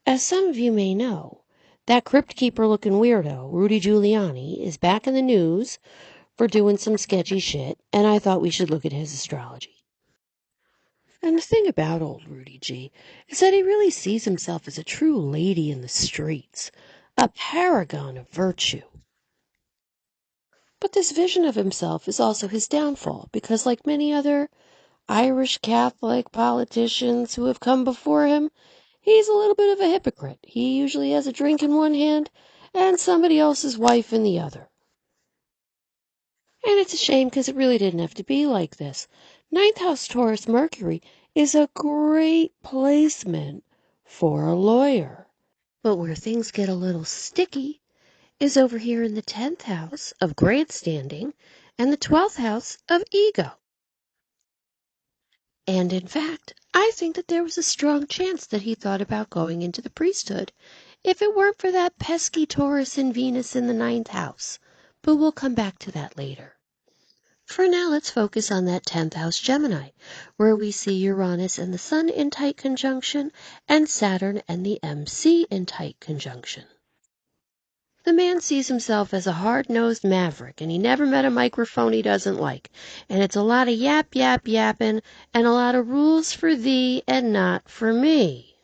As some of you may know, that crypt keeper looking weirdo, Rudy Giuliani, is back in the news for doing some sketchy shit, and I thought we should look at his astrology. And the thing about old Rudy G is that he really sees himself as a true lady in the streets, a paragon of virtue. But this vision of himself is also his downfall, because like many other Irish Catholic politicians who have come before him, he's a little bit of a hypocrite. He usually has a drink in one hand and somebody else's wife in the other. And it's a shame because it really didn't have to be like this. Ninth house Taurus Mercury is a great placement for a lawyer. But where things get a little sticky is over here in the 10th house of grandstanding and the 12th house of ego. And in fact, I think that there was a strong chance that he thought about going into the priesthood if it weren't for that pesky Taurus and Venus in the 9th house. But we'll come back to that later. For now, let's focus on that 10th house Gemini, where we see Uranus and the Sun in tight conjunction and Saturn and the MC in tight conjunction. The man sees himself as a hard-nosed maverick, and he never met a microphone he doesn't like. And it's a lot of yapping, and a lot of rules for thee and not for me.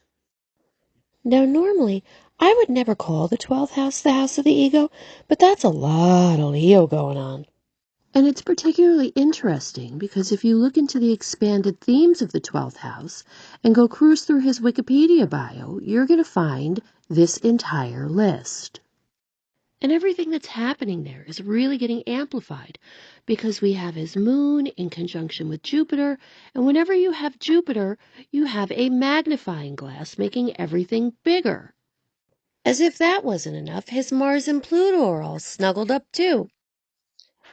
Now, normally, I would never call the 12th house the house of the ego, but that's a lot of Leo going on. And it's particularly interesting because if you look into the expanded themes of the 12th house and go cruise through his Wikipedia bio, you're going to find this entire list. And everything that's happening there is really getting amplified because we have his moon in conjunction with Jupiter. And whenever you have Jupiter, you have a magnifying glass making everything bigger. As if that wasn't enough, his Mars and Pluto are all snuggled up too.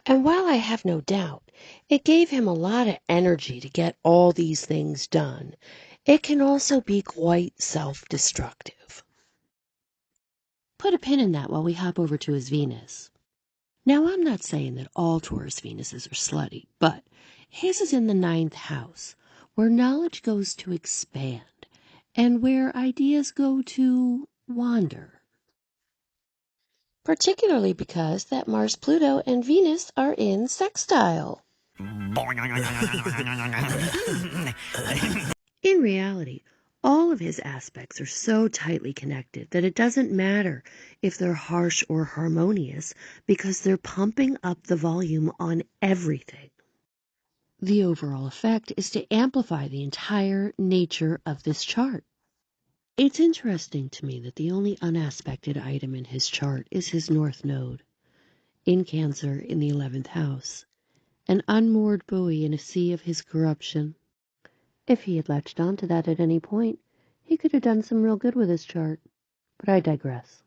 And while I have no doubt it gave him a lot of energy to get all these things done, it can also be quite self-destructive. Put a pin in that while we hop over to his Venus. Now, I'm not saying that all Taurus Venuses are slutty, but his is in the 9th house, where knowledge goes to expand and where ideas go to wander. Particularly because that Mars, Pluto, and Venus are in sextile. In reality, all of his aspects are so tightly connected that it doesn't matter if they're harsh or harmonious because they're pumping up the volume on everything. The overall effect is to amplify the entire nature of this chart. It's interesting to me that the only unaspected item in his chart is his North Node, in Cancer in the 11th house, an unmoored buoy in a sea of his corruption. If he had latched onto that at any point, he could have done some real good with his chart. But I digress.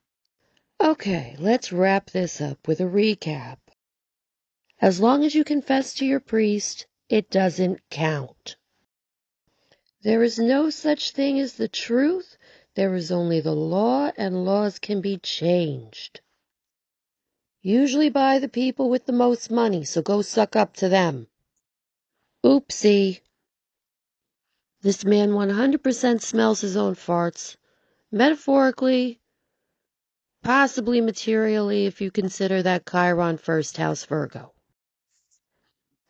Okay, let's wrap this up with a recap. As long as you confess to your priest, it doesn't count. There is no such thing as the truth. There is only the law, and laws can be changed. Usually by the people with the most money, so go suck up to them. Oopsie. This man 100% smells his own farts. Metaphorically, possibly materially if you consider that Chiron first house Virgo.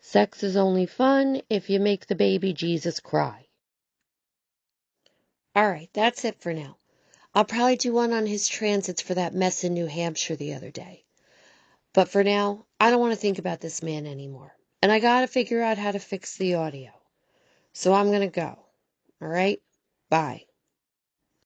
Sex is only fun if you make the baby Jesus cry. Alright, that's it for now. I'll probably do one on his transits for that mess in New Hampshire the other day. But for now, I don't want to think about this man anymore. And I gotta figure out how to fix the audio. So I'm gonna go. Alright? Bye.